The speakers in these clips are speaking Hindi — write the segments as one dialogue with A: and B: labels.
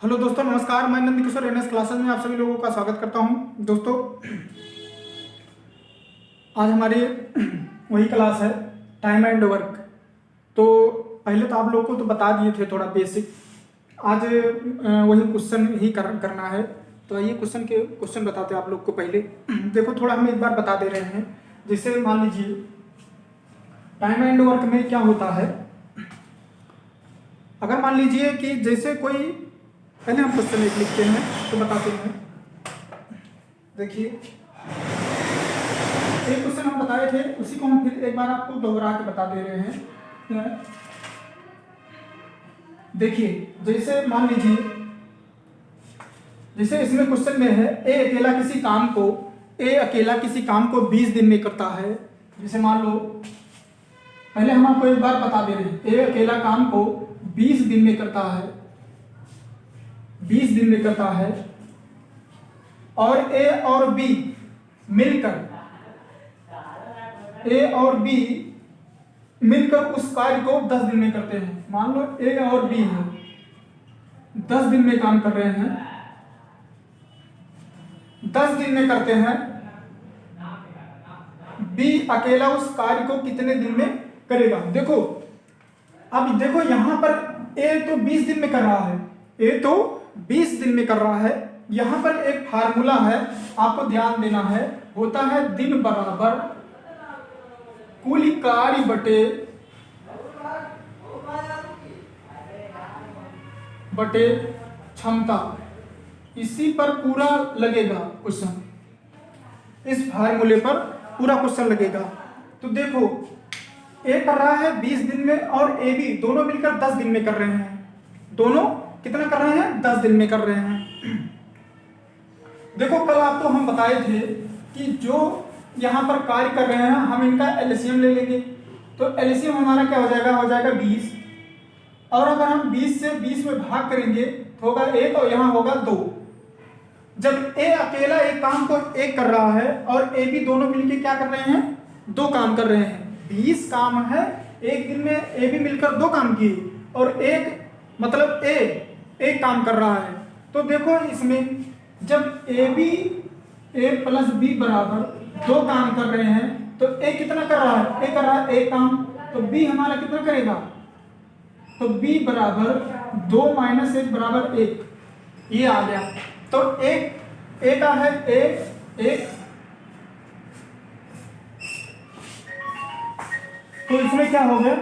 A: हेलो दोस्तों, नमस्कार। मैं नंद किशोर एनएस क्लासेस में आप सभी लोगों का स्वागत करता हूं। दोस्तों, आज हमारी वही क्लास है, टाइम एंड वर्क। तो पहले तो आप लोगों को तो बता दिए थे थोड़ा बेसिक। आज वही क्वेश्चन ही करना है। तो आइए क्वेश्चन बताते हैं आप लोग को। पहले देखो, थोड़ा हम एक बार बता दे रहे हैं। जैसे मान लीजिए टाइम एंड वर्क में क्या होता है। अगर मान लीजिए कि जैसे कोई, पहले हम क्वेश्चन एक लिखते हैं तो बताते हैं। देखिए, एक क्वेश्चन हम बताए थे, उसी को हम फिर एक बार आपको दोहरा के बता दे रहे हैं। देखिए, जैसे मान लीजिए, जैसे इसमें क्वेश्चन में है ए अकेला किसी काम को 20 दिन में करता है। जैसे मान लो, पहले हम आपको एक बार बता दे रहे हैं, ए अकेला काम को 20 दिन में करता है, 20 दिन में करता है। और ए और बी मिलकर उस कार्य को 10 दिन में करते हैं। मान लो ए और बी है, 10 दिन में काम कर रहे हैं, 10 दिन में करते हैं। बी अकेला उस कार्य को कितने दिन में करेगा? देखो, अब देखो यहां पर ए तो 20 दिन में कर रहा है, यहां पर एक फार्मूला है, आपको ध्यान देना है। होता है दिन बराबर कुल कार्य बटे क्षमता। इसी पर पूरा लगेगा क्वेश्चन, इस फार्मूले पर पूरा क्वेश्चन लगेगा। तो देखो, ए कर रहा है 20 दिन में और ए बी दोनों मिलकर 10 दिन में कर रहे हैं। दोनों कितना कर रहे हैं? 10 दिन में कर रहे हैं। देखो, कल आपको हम बताए थे कि जो यहां पर कार्य कर रहे हैं, हम इनका एलसीएम ले लेंगे। तो एलसीएम हमारा क्या हो जाएगा 20। और अगर हम 20 से 20 में भाग करेंगे तो होगा 1 और यहां होगा 2। जब ए अकेला एक काम को 1 कर रहा है और ए बी दोनों मिलकर क्या कर रहे हैं? 2 काम कर रहे हैं। 20 काम है, एक दिन में ए बी मिलकर 2 काम किए और एक काम कर रहा है। तो देखो, इसमें जब ए प्लस बी बराबर 2 काम कर रहे हैं तो ए कितना कर रहा है? ए कर रहा है 1 काम। तो बी हमारा कितना करेगा? तो बी बराबर 2 माइनस 1 बराबर 1, ये आ गया। तो ए का है 1। तो इसमें क्या हो गया?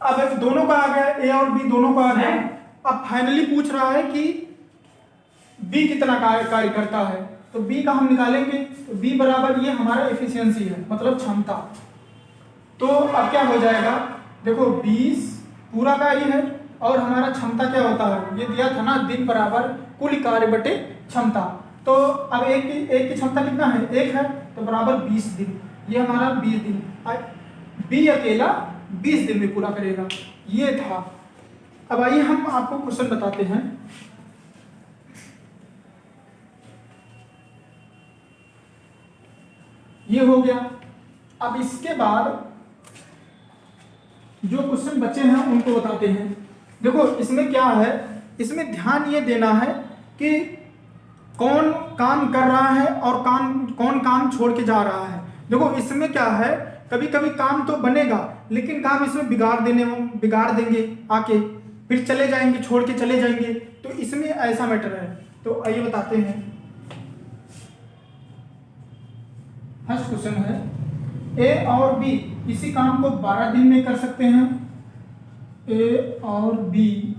A: अब एक दोनों का आ गया, ए और बी दोनों का आ गया। अब फाइनली पूछ रहा है कि बी कितना कार्य करता है, तो बी का हम निकालेंगे। तो बी बराबर, ये हमारा एफिशिएंसी है, मतलब क्षमता। तो अब क्या हो जाएगा? देखो, 20 पूरा कार्य है और हमारा क्षमता क्या होता है? ये दिया था ना, दिन बराबर कुल कार्य बटे क्षमता। तो अब एक की क्षमता कितना है? 1 है, तो बराबर 20 दिन। ये हमारा 20 दिन, बी अकेला 20 दिन में पूरा करेगा। ये था। अब आइए हम आपको क्वेश्चन बताते हैं। ये हो गया। अब इसके बाद जो क्वेश्चन बचे हैं उनको बताते हैं। देखो, इसमें क्या है, इसमें ध्यान ये देना है कि कौन काम कर रहा है और कौन काम छोड़ के जा रहा है। देखो, इसमें क्या है, कभी कभी काम तो बनेगा लेकिन काम इसमें बिगाड़ देंगे आके, फिर चले जाएंगे, छोड़ के चले जाएंगे। तो इसमें ऐसा मैटर है। तो आइए बताते हैं। फर्स्ट क्वेश्चन है, ए और बी इसी काम को 12 दिन में कर सकते हैं। ए और बी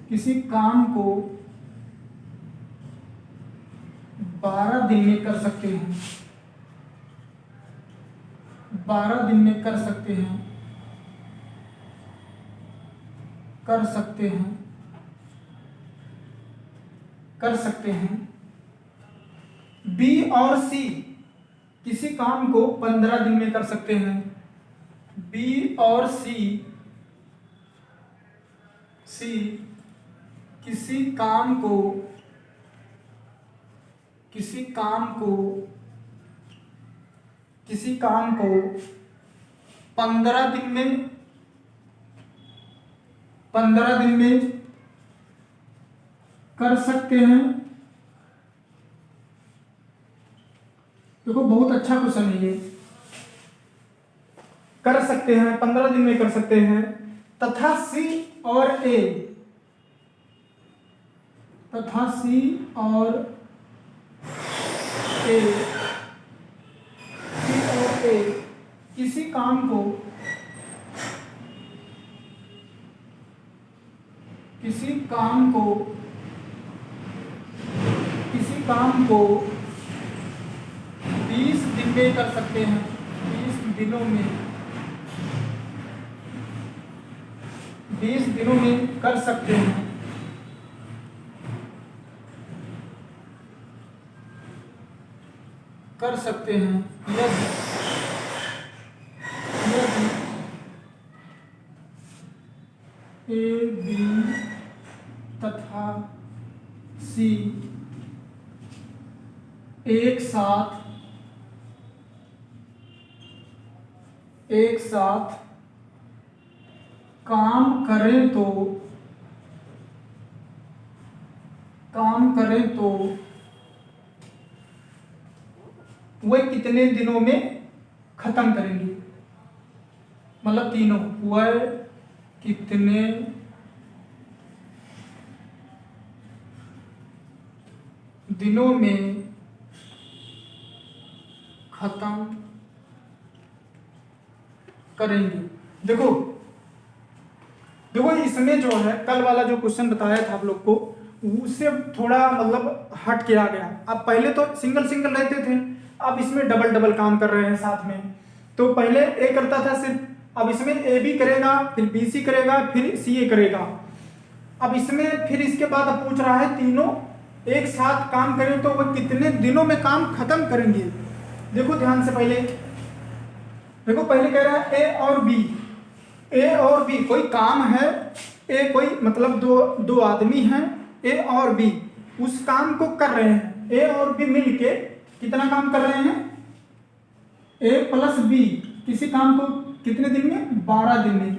A: किसी काम को 12 दिन में कर सकते हैं। 12 दिन में कर सकते हैं। बी और सी किसी काम को 15 दिन में कर सकते हैं। बी और सी किसी काम को किसी काम को 15 दिन में कर सकते हैं। देखो बहुत अच्छा क्वेश्चन है ये। कर सकते हैं, 15 दिन में कर सकते हैं, तथा सी और ए किसी काम को 20 दिन में कर सकते हैं, 20 दिनों में कर सकते हैं। यदि ए बी तथा सी एक साथ काम करें तो वे कितने दिनों में खत्म करेंगे, मतलब तीनों, वह कितने दिनों में खत्म करेंगे। देखो इसमें जो है कल वाला जो क्वेश्चन बताया था आप लोग को, उससे थोड़ा मतलब हट के आ गया। अब पहले तो सिंगल रहते थे, अब इसमें डबल काम कर रहे हैं साथ में। तो पहले ए करता था सिर्फ, अब इसमें ए बी करेगा, फिर बी सी करेगा, फिर सी ए करेगा। अब इसमें फिर इसके बाद अब पूछ रहा है तीनों एक साथ काम करें तो वह कितने दिनों में काम खत्म करेंगे। देखो ध्यान से पहले कह रहा है ए और बी कोई काम है, ए कोई मतलब दो आदमी हैं, ए और बी उस काम को कर रहे हैं। ए और बी मिलके कितना काम कर रहे हैं, ए प्लस बी किसी काम को कितने दिन में, 12 दिन में,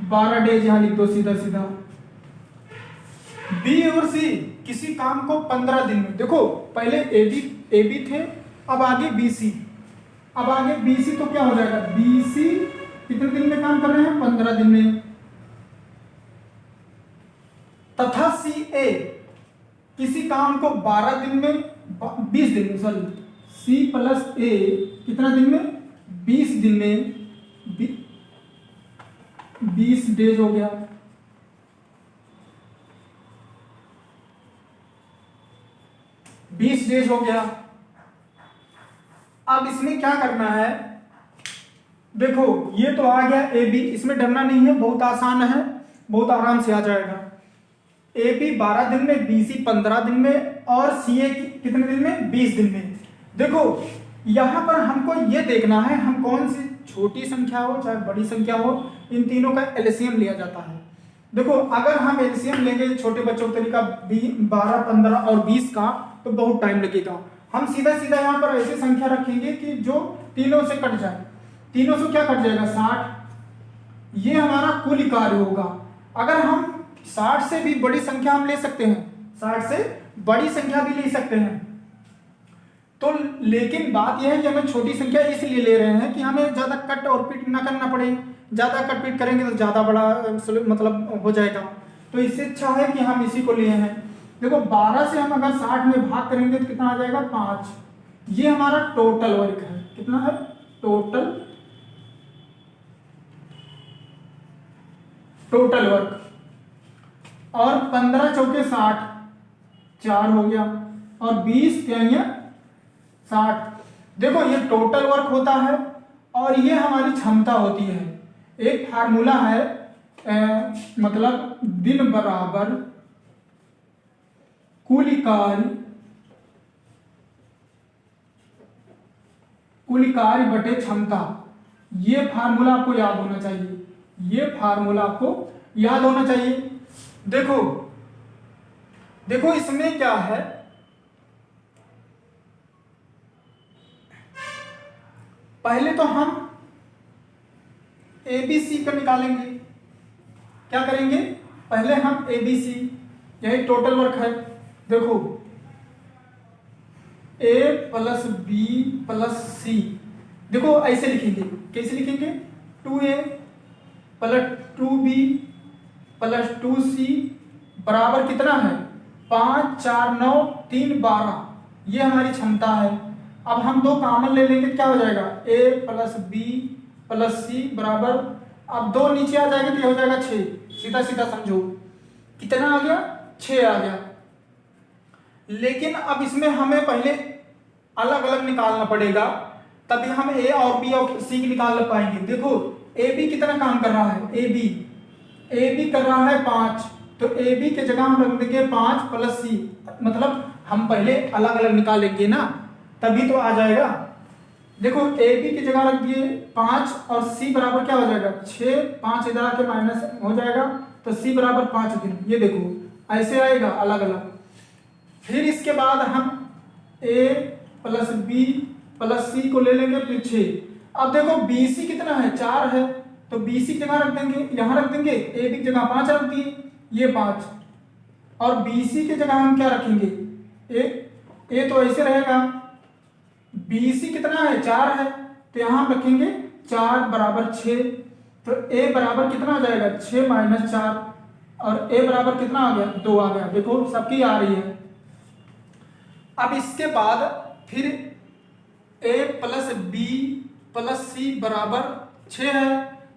A: 12 डेज यहां लिख दो सीधा। बी और सी किसी काम को 15 दिन में। देखो पहले ए बी थे, अब आगे बी सी, तो क्या हो जाएगा, बी सी कितने दिन में काम कर रहे हैं, 15 दिन में, तथा सी ए किसी काम को 12 दिन में, 20 दिन में, सॉरी, सी प्लस ए कितना दिन में, 20 दिन में, 20 डेज हो गया। अब इसमें क्या करना है, देखो ये तो आ गया ए बी, इसमें डरना नहीं है, बहुत आसान है, बहुत आराम से आ जाएगा। ए बी 12 दिन में, बी सी 15 दिन में, और सी ए कितने दिन में, 20 दिन में। देखो यहां पर हमको ये देखना है, हम कौन सी छोटी संख्या हो चाहे बड़ी संख्या हो, इन तीनों का एलसीएम लिया जाता है। देखो अगर हम एलसीएम लेंगे छोटे बच्चों के तरीका 12, 15 और 20 का, तो बहुत टाइम लगेगा। हम सीधा यहाँ पर ऐसी संख्या रखेंगे कि जो तीनों से कट जाए। तीनों से क्या कट जाएगा, 60। ये हमारा कुल कार्य होगा। अगर हम 60 से भी बड़ी संख्या हम ले सकते हैं, 60 से बड़ी संख्या भी ले सकते हैं, तो लेकिन बात यह है कि हमें छोटी संख्या इसलिए ले रहे हैं कि हमें ज्यादा कट और पीट ना करना पड़े। ज्यादा कट पीट करेंगे तो ज्यादा बड़ा मतलब हो जाएगा, तो इससे अच्छा है कि हम इसी को लिए हैं। देखो 12 से हम अगर 60 में भाग करेंगे तो कितना आ जाएगा, 5। ये हमारा टोटल वर्क है, कितना है, टोटल वर्क। और 15 चौके 60, 4 हो गया, और 20 क्या 60। देखो ये टोटल वर्क होता है और ये हमारी क्षमता होती है। एक फार्मूला है मतलब दिन बराबर कुल कार्य बटे क्षमता। ये फार्मूला आपको याद होना चाहिए, देखो इसमें क्या है, पहले तो हम ABC का निकालेंगे। क्या करेंगे? पहले हम ABC, यही टोटल वर्क है। देखो A plus B plus C, देखो ऐसे लिखेंगे। कैसे लिखेंगे? 2A plus 2B plus 2C बराबर कितना है? 5 4 9 3 12। ये हमारी क्षमता है। अब हम दो कॉमन ले लेंगे, क्या हो जाएगा? A plus B plus C बराबर, अब दो नीचे आ जाएंगे तो ये हो जाएगा 6। सीधा सीधा समझो, कितना आ गया? 6 आ गया। लेकिन अब इसमें हमें पहले अलग अलग निकालना पड़ेगा, तभी हम A और B और C निकाल पाएंगे। देखो AB कितना काम कर रहा है? AB कर रहा है 5, तो AB के जगह हम रख देंगे 5 प्लस C, मतलब हम पहले अलग अलग निकालेंगे ना, तभी तो आ जाएगा। देखो AB की जगह रख दिए 5 और C बराबर क्या हो जाएगा? 6, 5 इधर आके माइनस हो जाएगा, तो C बराबर 5 दिन। ये देखो ऐसे आएगा अलग अलग। फिर इसके बाद हम A plus B plus C को ले लेंगे, फिर 6। अब देखो BC कितना है? 4 है, तो BC की जगह रख देंगे, यहाँ रख देंगे, AB की जगह 5 रख दिए, ये 5। और BC की जगह हम क्या रखेंगे? A तो ऐसे रहेगा। BC कितना है? 4 है, तो यहाँ हम रखेंगे 4 बराबर 6, तो A बराबर कितना आ जाएगा? 6 माइनस 4, और A बराबर कितना आ गया? 2 आ गया। देखो सबकी आ रही है। अब इसके बाद फिर A plus B plus C बराबर 6 है।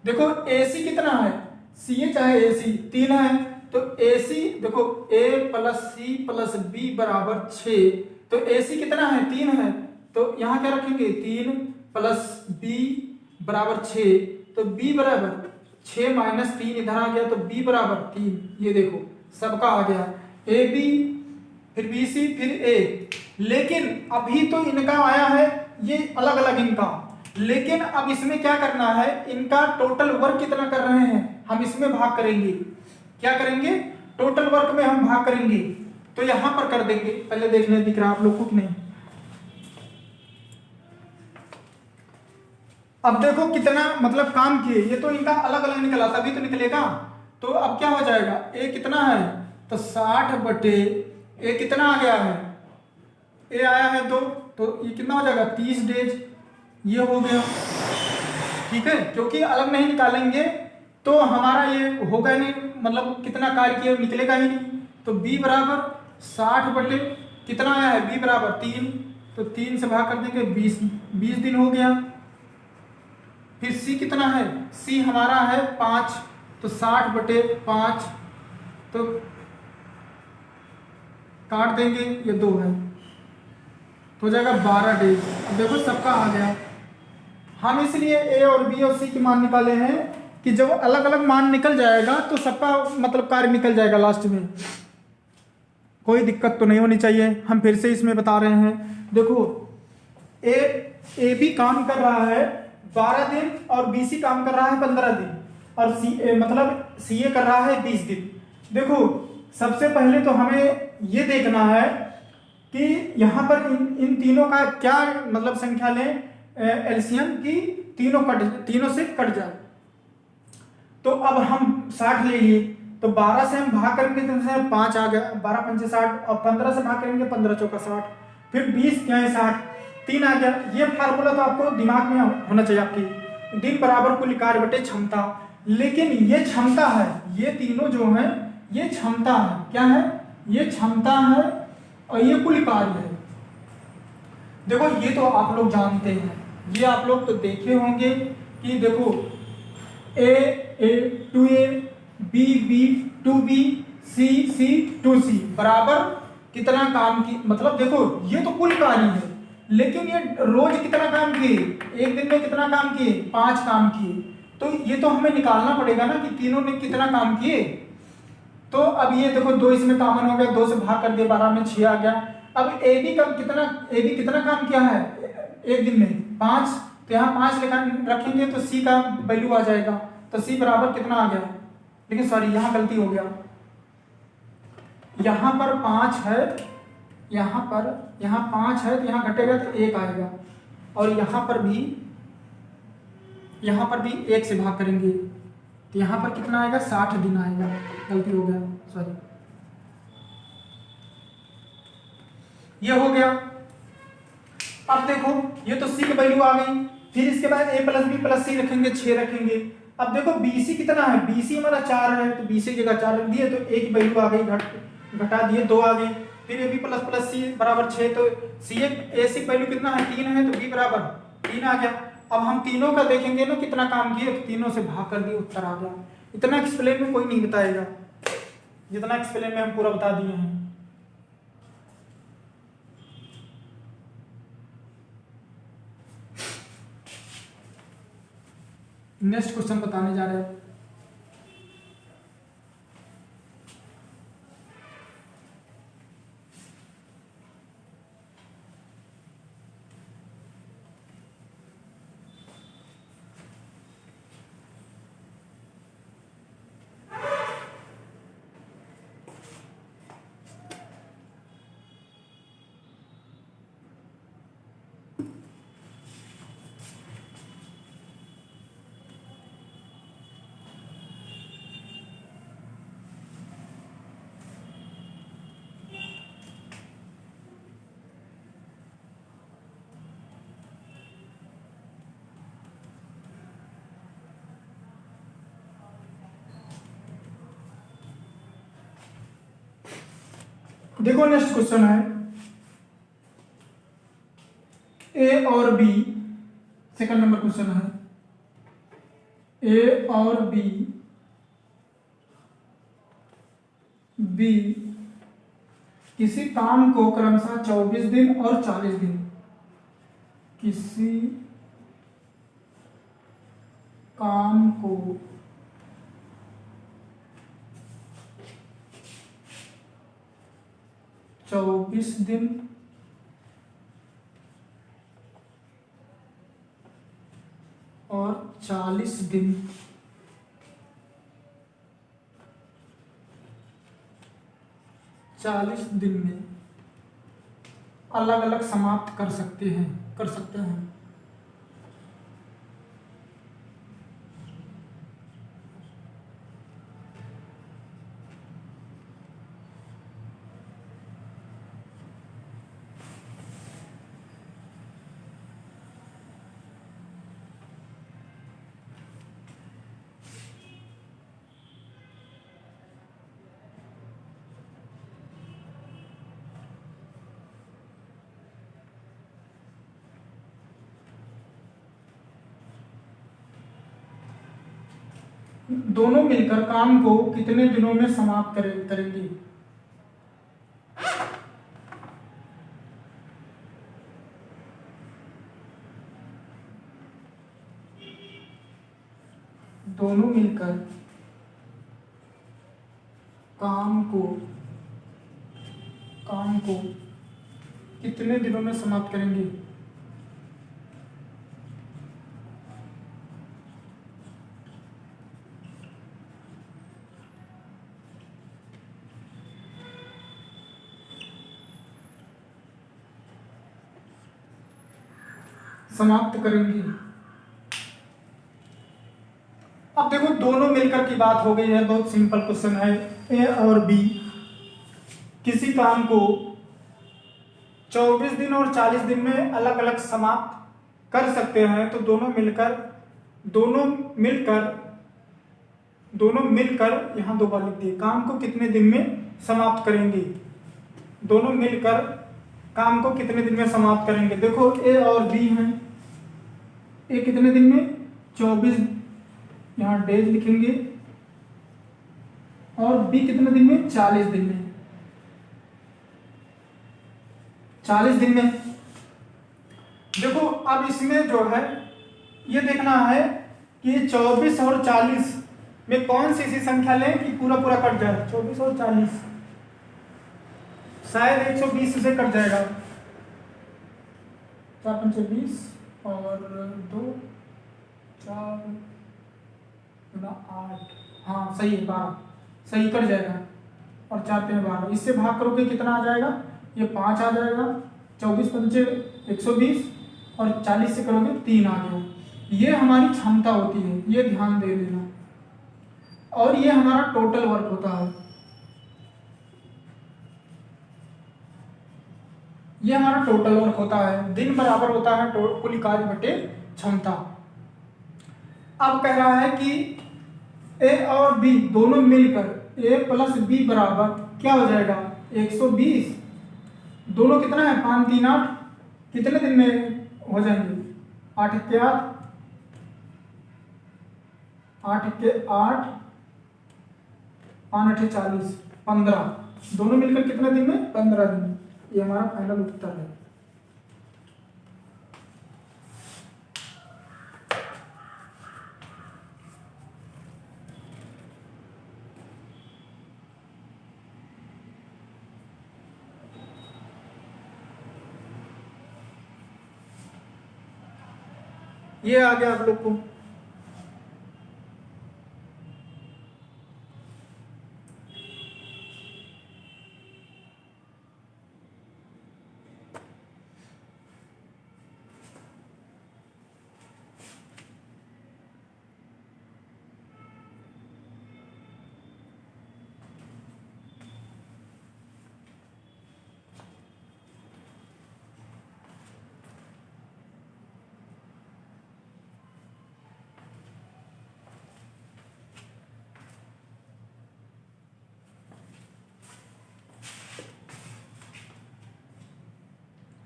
A: देखो AC कितना है? CA चाहे AC 3 है, तो AC देखो A plus C plus B बराबर 6, तो AC कितना है? 3 है, तो यहाँ क्या रखेंगे? 3 प्लस B बराबर 6, तो B बराबर 6 माइनस 3 इधर आ गया, तो B बराबर 3। ये देखो सबका आ गया, AB फिर BC फिर A। लेकिन अभी तो इनका आया है ये अलग अलग इनका, लेकिन अब इसमें क्या करना है? इनका टोटल वर्क कितना कर रहे हैं हम इसमें भाग करेंगे। क्या करेंगे? टोटल वर्क में हम भाग करेंगे, तो यहां पर कर देंगे। पहले देखने दिख रहा आप लोग को कि नहीं? अब देखो कितना मतलब काम किए, ये तो इनका अलग अलग निकला तभी तो निकलेगा। तो अब क्या हो जाएगा? A कितना है? तो 60 बटे A कितना आ गया है? A आया है 2, तो ये कितना हो जाएगा? 30 डेज। ये हो गया, ठीक है, क्योंकि अलग नहीं निकालेंगे तो हमारा ये होगा नहीं, मतलब कितना कार्य किया निकलेगा ही नहीं। तो B बराबर 60 बटे कितना आया है? B बराबर 3, तो 3 से भाग कर देंगे, 20 दिन हो गया। फिर C कितना है? C हमारा है 5, तो 60 बटे 5, तो काट देंगे, ये 2 है, तो हो जाएगा 12 डेज। अब देखो सबका आ गया। हम इसलिए A और B और C के मान निकाले हैं कि जब अलग अलग मान निकल जाएगा तो सबका मतलब कार्य निकल जाएगा लास्ट में, कोई दिक्कत तो नहीं होनी चाहिए। हम फिर से इसमें बता रहे हैं। देखो AB काम कर रहा है 12 दिन और BC काम कर रहा है 15 दिन, और मतलब CA कर रहा है 20 दिन। देखो सबसे पहले तो हमें ये देखना है कि यहाँ पर इन तीनों का क्या मतलब संख्या लें, एलसीएम की तीनों से कट जाए। तो अब हम 60 ले लिए, तो 12 से हम भाग करेंगे तो 5 आ गया, 12 पंचे 60, और 15 से भाग करेंगे 15 चौका 60, फिर 20 क्या है 60, 3 आ गया। ये फार्मूला तो आपको दिमाग में होना चाहिए आपकी, दिन बराबर कुल कार्य बटे क्षमता। लेकिन ये क्षमता है, ये तीनों जो है ये क्षमता है। क्या है? ये क्षमता है और ये कुल कार्य है। देखो ये तो आप लोग जानते हैं, ये आप लोग तो देखे होंगे कि देखो A 2A B 2B C 2C बराबर कितना काम की, मतलब देखो ये तो कुल कार्य है, लेकिन ये रोज कितना काम किए, एक दिन में कितना काम किए, 5 काम किए। तो ये तो हमें निकालना पड़ेगा ना कि तीनों ने कितना काम किए। तो अब ये देखो 2 इसमें कॉमन हो गया, 2 से भाग कर दिया, 12 में 6 आ गया। अब AB कितना काम किया है एक दिन में? 5, तो यहाँ 5 लेकर रखेंगे तो C का वैल्यू आ जाएगा, तो C बराबर कितना आ गया? लेकिन सॉरी यहाँ गलती हो गया, यहाँ पर 5 है, यहाँ 5 है, तो यहाँ घटेगा तो 1 आएगा, और यहाँ पर भी यहाँ पर भी 1 से भाग करेंगे तो यहाँ पर कितना आएगा, 60 दिन आएगा। गलती हो गया, सॉरी। ये हो गया। अब देखो ये तो सी की वैल्यू आ गई, फिर इसके बाद a प्लस बी प्लस सी रखेंगे, 6 रखेंगे। अब देखो BC कितना है, BC हमारा 4 है तो BC की जगह 4 रख दिए तो a की वैल्यू आ गई, घटा दिए 2 आ गई। फिर AB प्लस प्लस सी बराबर 6, तो AC की वैल्यू कितना है, 3 है तो B बराबर 3 आ गया। अब हम तीनों का देखेंगे ना कितना काम किए, तो तीनों से भाग कर दिए, उत्तर आ गया। इतना एक्सप्लेन में कोई नहीं बताएगा, जितना एक्सप्लेन में हम पूरा बता दिए हैं। नेक्स्ट क्वेश्चन बताने जा रहे हैं। देखो नेक्स्ट क्वेश्चन है, ए और बी, सेकंड नंबर क्वेश्चन है, ए और बी किसी काम को क्रमशः 24 दिन और 40 दिन, किसी काम को चौबीस दिन और 40 दिन में अलग अलग समाप्त कर सकते हैं। दोनों मिलकर काम को कितने दिनों में समाप्त करेंगे? दोनों मिलकर काम को कितने दिनों में समाप्त करेंगे? समाप्त करेंगे। अब देखो दोनों मिलकर की बात हो गई है, बहुत सिंपल क्वेश्चन है। ए और बी किसी काम को 24 दिन और 40 दिन में अलग अलग समाप्त कर सकते हैं, तो दोनों मिलकर यहाँ दो बार लिख दिए, काम को कितने दिन में समाप्त करेंगे? दोनों मिलकर काम को कितने दिन में समाप्त करेंगे? देखो ए और बी हैं, ए कितने दिन में 24, यहाँ डेज लिखेंगे, और बी कितने दिन में 40 दिन में। 40 दिन में देखो अब इसमें जो है ये देखना है कि 24 और 40 में कौन सी ऐसी संख्या लें कि पूरा पूरा कट जाए। 24 और 40 शायद 120 से कट जाएगा। 4 5 20 और 2 4 8, हाँ सही है, 12 सही कट जाएगा, और 4 पे 12, इससे भाग करोगे कितना आ जाएगा? ये 5 आ जाएगा। 24 पंचे 120 और 40 से करोगे 3 आ गया। ये हमारी क्षमता होती है, ये ध्यान दे लेना। और ये हमारा टोटल वर्क होता है, ये हमारा टोटल वर्क होता है। दिन बराबर होता है कुल कार्य बटे क्षमता। अब कह रहा है कि ए और बी दोनों मिलकर ए प्लस बी बराबर क्या हो जाएगा 120। दोनों कितना है 5 3 8, कितने दिन में हो जाएंगे 8 के 8, 8 के 8, 5 8 40, 15। दोनों मिलकर कितने दिन में 15 दिन में। ये हमारा फाइनल उत्तर है। ये आ गया आप लोग को।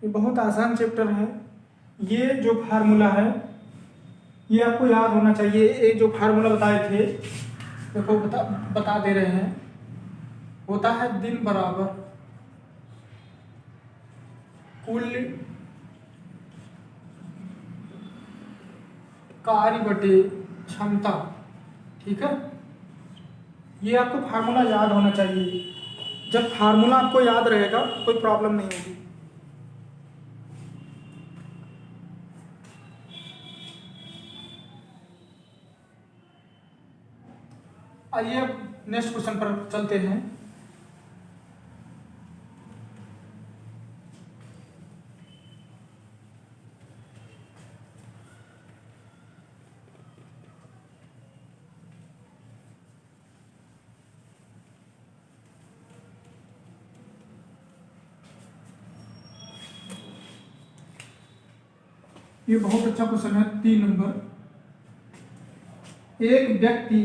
A: ये बहुत आसान चैप्टर है। ये जो फार्मूला है ये आपको याद होना चाहिए। ये जो फार्मूला बताए थे देखो बता दे रहे हैं, होता है दिन बराबर कुल कार्य बटे क्षमता। ठीक है, ये आपको फार्मूला याद होना चाहिए। जब फार्मूला आपको याद रहेगा कोई प्रॉब्लम नहीं होगी। आइए अब नेक्स्ट क्वेश्चन पर चलते हैं। ये बहुत अच्छा क्वेश्चन है 3 नंबर। एक व्यक्ति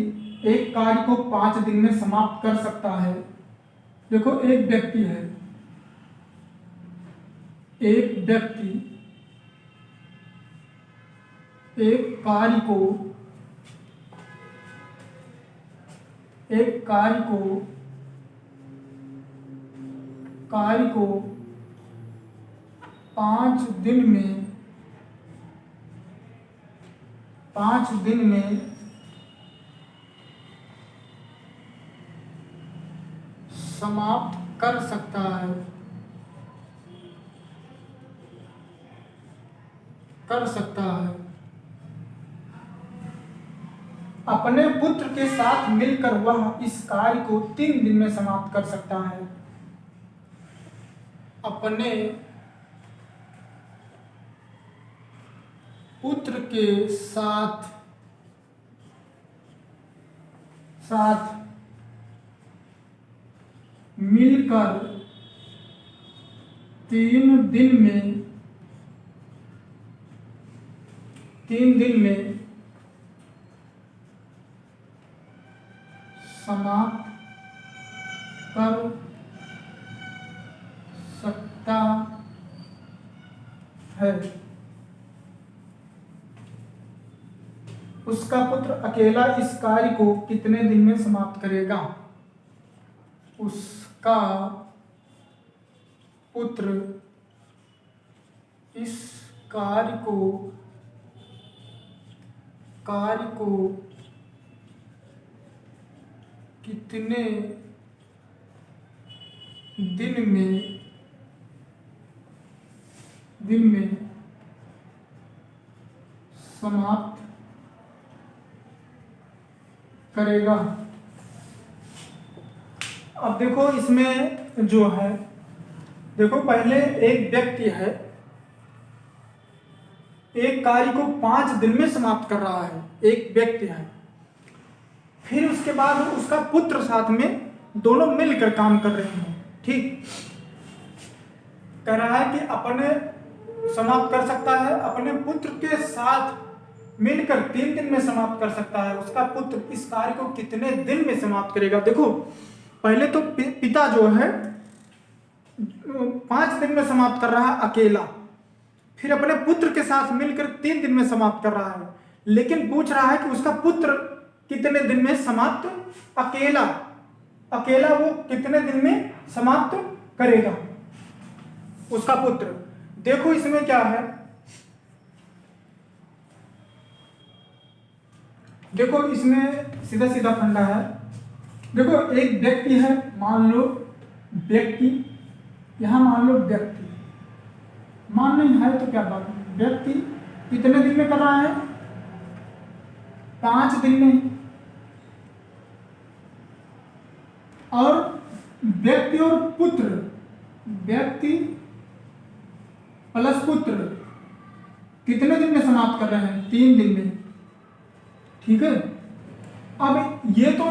A: एक कार्य को 5 दिन में समाप्त कर सकता है। देखो एक व्यक्ति है, एक व्यक्ति एक कार्य को 5 दिन में समाप्त कर सकता है, अपने पुत्र के साथ मिलकर वह इस कार्य को 3 दिन में समाप्त कर सकता है। अपने पुत्र के साथ मिलकर 3 दिन में समाप्त कर सकता है। उसका पुत्र अकेला इस कार्य को कितने दिन में समाप्त करेगा? उसका पुत्र इस कार्य को कितने दिन में समाप्त करेगा? अब देखो इसमें जो है, देखो पहले एक व्यक्ति है, एक कार्य को 5 दिन में समाप्त कर रहा है, एक व्यक्ति है। फिर उसके बाद उसका पुत्र साथ में दोनों मिलकर काम कर रहे हैं, ठीक। कह रहा है कि अपने समाप्त कर सकता है, अपने पुत्र के साथ मिलकर 3 दिन में समाप्त कर सकता है। उसका पुत्र इस कार्य को कितने दिन में समाप्त करेगा? देखो पहले तो पिता जो है 5 दिन में समाप्त कर रहा है अकेला, फिर अपने पुत्र के साथ मिलकर 3 दिन में समाप्त कर रहा है, लेकिन पूछ रहा है कि उसका पुत्र कितने दिन में समाप्त, अकेला वो कितने दिन में समाप्त करेगा उसका पुत्र। देखो इसमें क्या है, देखो इसमें सीधा सीधा फंडा है। देखो एक व्यक्ति है, मान लो व्यक्ति, यहां मान लो व्यक्ति, मान नहीं है तो क्या बात है, व्यक्ति कितने दिन में कर रहा है? 5 दिन में। और व्यक्ति और पुत्र, व्यक्ति प्लस पुत्र कितने दिन में समाप्त कर रहे हैं? 3 दिन में, ठीक है। अब ये तो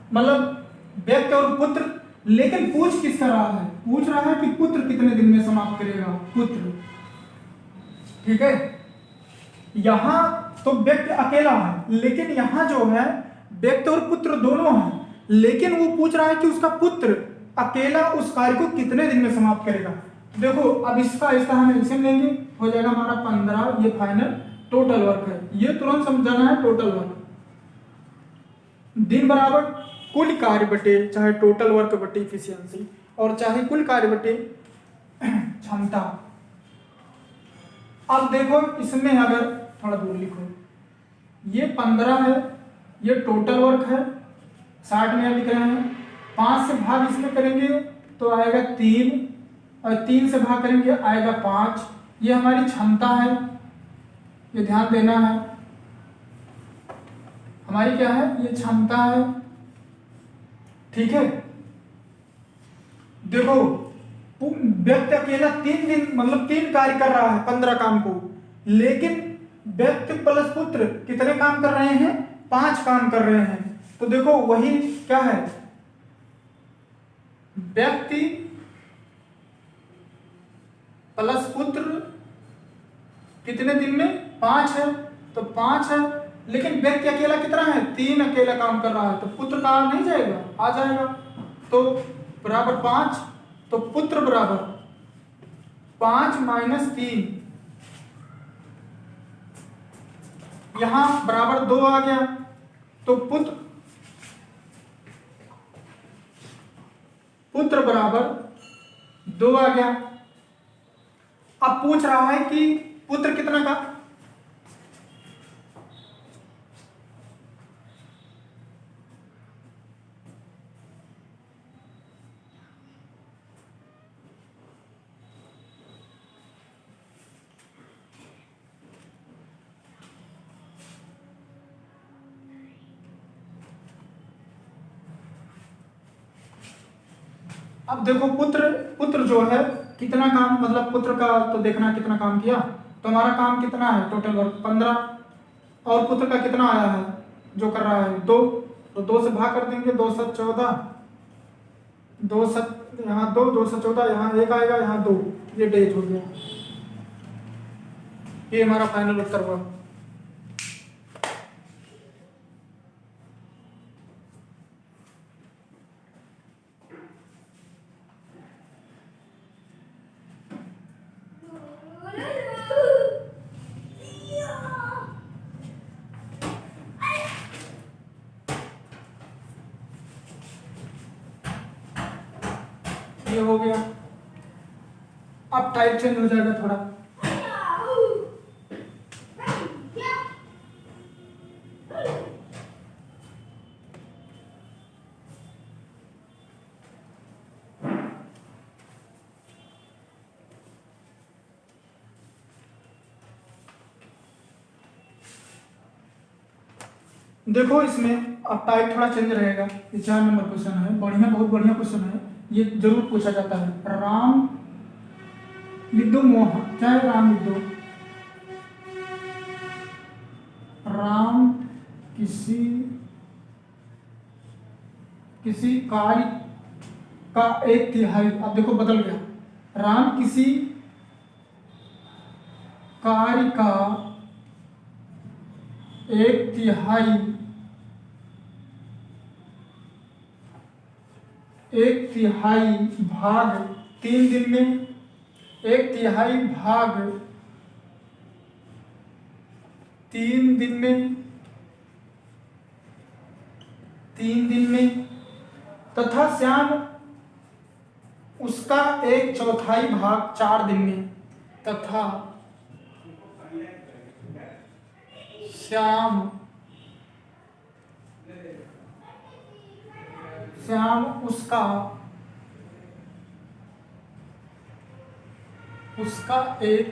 A: मतलब व्यक्ति और पुत्र, लेकिन पूछ किस कर रहा है? पूछ रहा है कि पुत्र कितने दिन में समाप्त करेगा, पुत्र, ठीक है। यहां तो व्यक्ति अकेला है, लेकिन यहां जो है व्यक्ति और पुत्र दोनों हैं, लेकिन वो पूछ रहा है कि उसका पुत्र अकेला उस कार्य को कितने दिन में समाप्त करेगा। देखो अब इसका हम एलसीएम लेंगे, हो जाएगा हमारा 15, ये फाइनल टोटल वर्क है, ये तुरंत समझाना है टोटल वर्क। दिन बराबर कुल कार्य बटे चाहे टोटल वर्क बटे इफिशियंसी, और चाहे कुल कार्य बटे क्षमता। अब देखो इसमें अगर थोड़ा दूर लिखो, ये 15 है, ये टोटल वर्क है, 60 में लिख रहे हैं। 5 से भाग इसमें करेंगे तो आएगा 3, और 3 से भाग करेंगे आएगा 5। ये हमारी क्षमता है, ये ध्यान देना है, हमारी क्या है, ये क्षमता है, ठीक है। देखो व्यक्ति अकेला 3 दिन मतलब 3 कार्य कर रहा है 15 काम को, लेकिन व्यक्ति प्लस पुत्र कितने काम कर रहे हैं? 5 काम कर रहे हैं। तो देखो वही क्या है, व्यक्ति प्लस पुत्र कितने दिन में? 5 है, तो 5 है, लेकिन व्यक्ति अकेला कितना है? 3 अकेला काम कर रहा है, तो पुत्र का नहीं जाएगा, आ जाएगा, तो बराबर 5, तो पुत्र बराबर 5 - 3, यहां बराबर 2 आ गया, तो पुत्र बराबर 2 आ गया। अब पूछ रहा है कि पुत्र कितना का? अब देखो पुत्र जो है कितना काम, मतलब पुत्र का तो देखना कितना काम किया, तो हमारा काम कितना है टोटल वर्क 15, और पुत्र का कितना आया है जो कर रहा है 2, तो 2 से भाग कर देंगे, 2 7 14, 2 7 यहाँ 2, 2 से 14, यहाँ 1 आएगा, यहाँ 2, ये डेज हो गया। ये हमारा फाइनल उत्तर हुआ। ये हो गया। अब टाइप चेंज हो जाएगा थोड़ा, देखो इसमें अब टाइप थोड़ा चेंज रहेगा। ये 4 नंबर क्वेश्चन है, बढ़िया, बहुत बढ़िया क्वेश्चन है, ये जरूर पूछा जाता है। राम लिख दो, मोहन, चाहे राम लिख दो, राम किसी कार्य का एक तिहाई, अब देखो बदल गया, राम किसी कार्य का एक तिहाई भाग 3 दिन में, एक तिहाई भाग 3 दिन में तथा श्याम उसका एक चौथाई भाग 4 दिन में, तथा श्याम उसका एक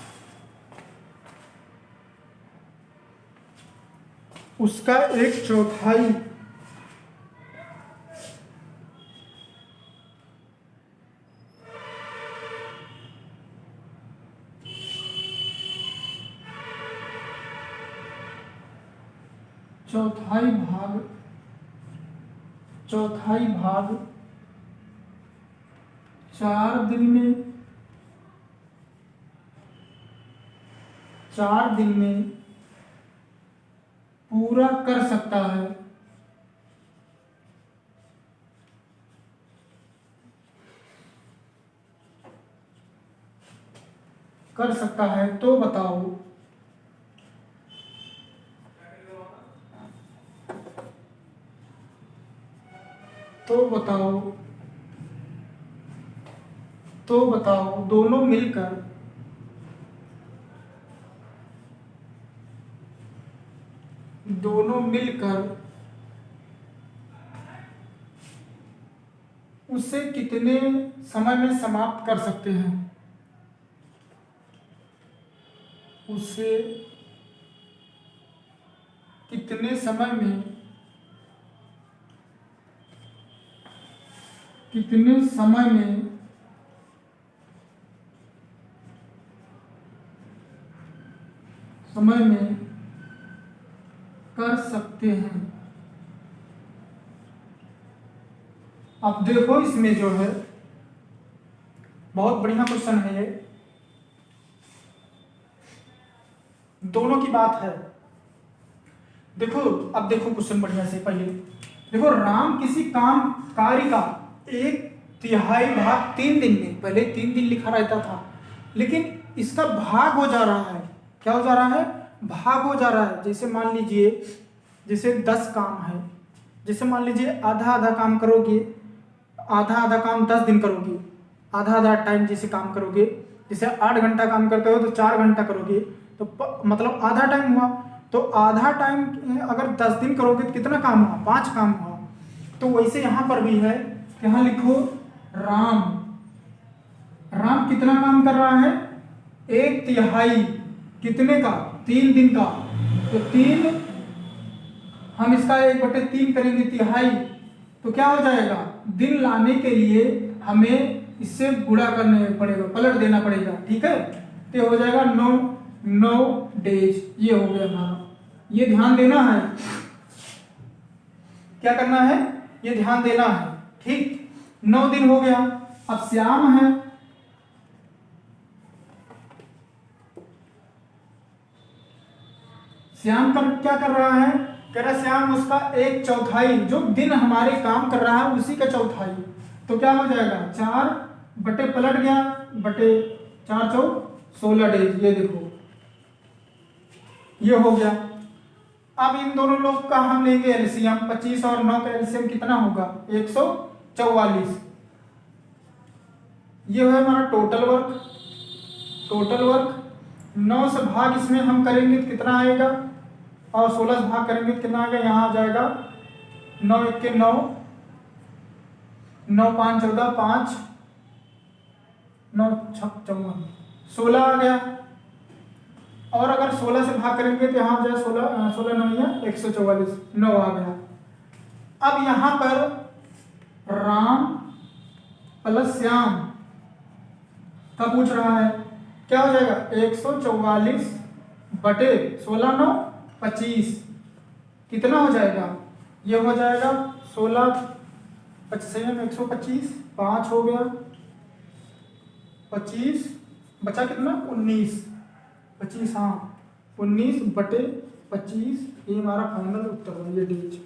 A: चौथाई भाग 4 दिन में पूरा कर सकता है। तो बताओ दोनों मिलकर उसे कितने समय में समाप्त कर सकते हैं? उसे कितने समय में कर सकते हैं। अब देखो इसमें जो है बहुत बढ़िया क्वेश्चन है ये, दोनों की बात है। देखो अब देखो क्वेश्चन बढ़िया से, पहले देखो राम किसी कार्य का एक तिहाई भाग 3 दिन में, पहले 3 दिन लिखा रहता था लेकिन इसका भाग हो जा रहा है। क्या हो जा रहा है? भाग हो जा रहा है। जैसे मान लीजिए जैसे 10 काम है, जैसे मान लीजिए आधा काम करोगे, आधा काम 10 दिन करोगे, आधा टाइम जैसे काम करोगे, जैसे 8 घंटा काम करते हो तो 4 घंटा करोगे, तो मतलब आधा टाइम हुआ। तो आधा टाइम अगर 10 दिन करोगे तो कितना काम हुआ? 5 काम हुआ। तो वैसे यहाँ पर भी है, यहाँ लिखो राम कितना काम कर रहा है? एक तिहाई, कितने का? 3 दिन का। तो 3 हम इसका 1/3 करेंगे, तिहाई, तो क्या हो जाएगा? दिन लाने के लिए हमें इससे गुणा करने पड़ेगा, पलट देना पड़ेगा, ठीक है। तो हो जाएगा 9 डेज। ये हो गया हमारा, ये ध्यान देना है, क्या करना है? ये ध्यान देना है, ठीक। 9 दिन हो गया। अब श्याम है, श्याम क्या कर रहा है? कह रहा श्याम उसका एक चौथाई, जो दिन हमारे काम कर रहा है उसी का चौथाई। तो क्या हो जाएगा? 4 बटे पलट गया, बटे 4 चौक 16 डेज। ये देखो ये हो गया। अब इन दोनों लोग का हम लेंगे एलसीएम। 25 और 9 का एलसीएम कितना होगा? 144। ये है हमारा टोटल वर्क। 9 से भाग इसमें हम करेंगे तो कितना आएगा, और 16 से भाग करेंगे तो कितना आएगा? यहाँ आ जाएगा 9 1 के 9, 9 5 14, 5 9 6 54, 16 आ गया। और अगर 16 से भाग करेंगे तो यहाँ आ जाए 16 9 144, 9 आ गया। अब यहाँ पर राम प्लस श्याम का पूछ रहा है, क्या हो जाएगा 144 बटे 16 9 25, कितना हो जाएगा, ये हो जाएगा 16 25 में 125, 5 हो गया, 25 बचा कितना 19, 25 हाँ 19 बटे 25, ये हमारा फाइनल उत्तर हुआ, ये डीज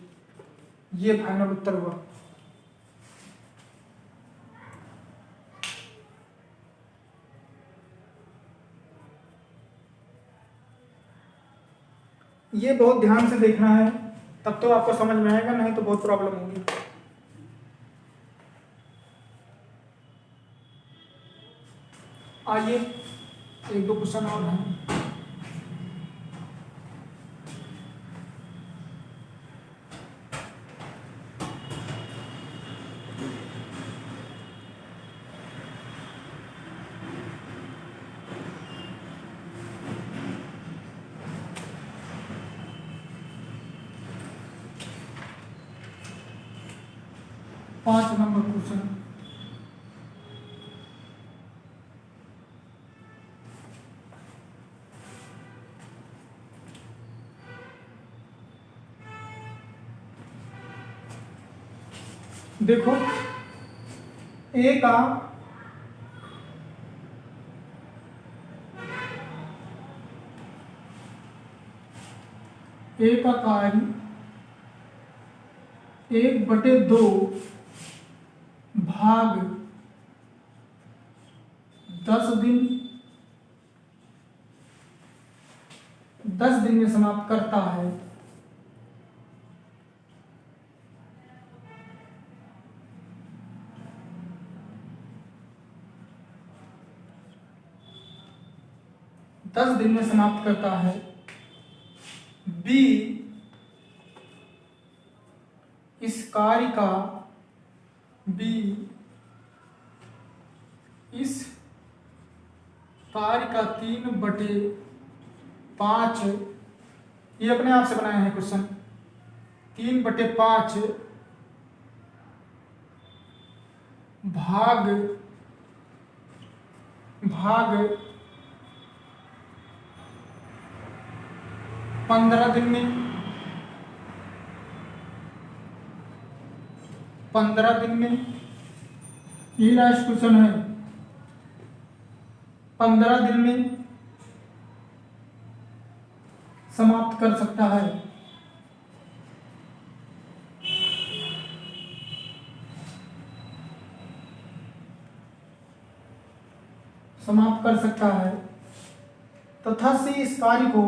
A: ये फाइनल उत्तर हुआ। ये बहुत ध्यान से देखना है, तब तो आपको समझ में आएगा, नहीं तो बहुत प्रॉब्लम होगी। आइए एक दो क्वेश्चन और हैं। पांच नंबर क्वेश्चन, देखो ए का कार्य 1/2 भाग 10 दिन में समाप्त करता है। बी इस कार्य का 3/5, ये अपने आप से बनाए हैं क्वेश्चन, 3/5 भाग 15 दिन में, 15 दिन में, ये लास्ट क्वेश्चन है, 15 दिन में समाप्त कर सकता है। तथा से इस कार्य को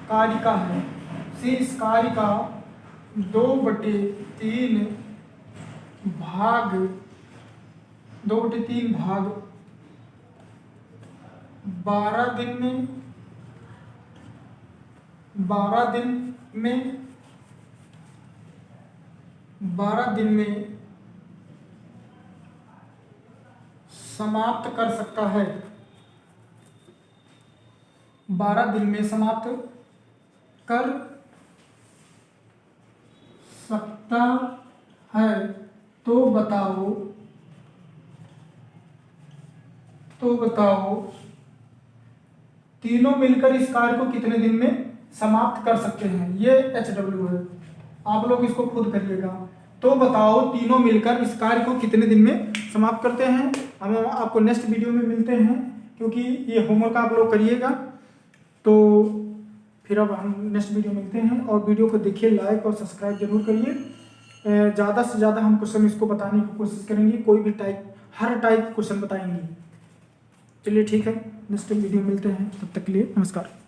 A: कार्य का है, से इस कार्य का 2/3 भाग 12 दिन में समाप्त कर सकता है। 12 दिन में समाप्त कर सकता है, तो बताओ तीनों मिलकर इस कार्य को कितने दिन में समाप्त कर सकते हैं। ये HW है, आप लोग इसको खुद करिएगा। तो बताओ तीनों मिलकर इस कार्य को कितने दिन में समाप्त करते हैं। हम आपको नेक्स्ट वीडियो में मिलते हैं, क्योंकि ये होमवर्क आप लोग करिएगा। तो फिर अब हम नेक्स्ट वीडियो मिलते हैं, और वीडियो को देखिए, लाइक और सब्सक्राइब जरूर करिए। ज़्यादा से ज़्यादा हम क्वेश्चन इसको बताने की कोशिश करेंगे, कोई भी हर टाइप क्वेश्चन बताएंगे। चलिए ठीक है, नेक्स्ट वीडियो मिलते हैं, तब तक के लिए नमस्कार।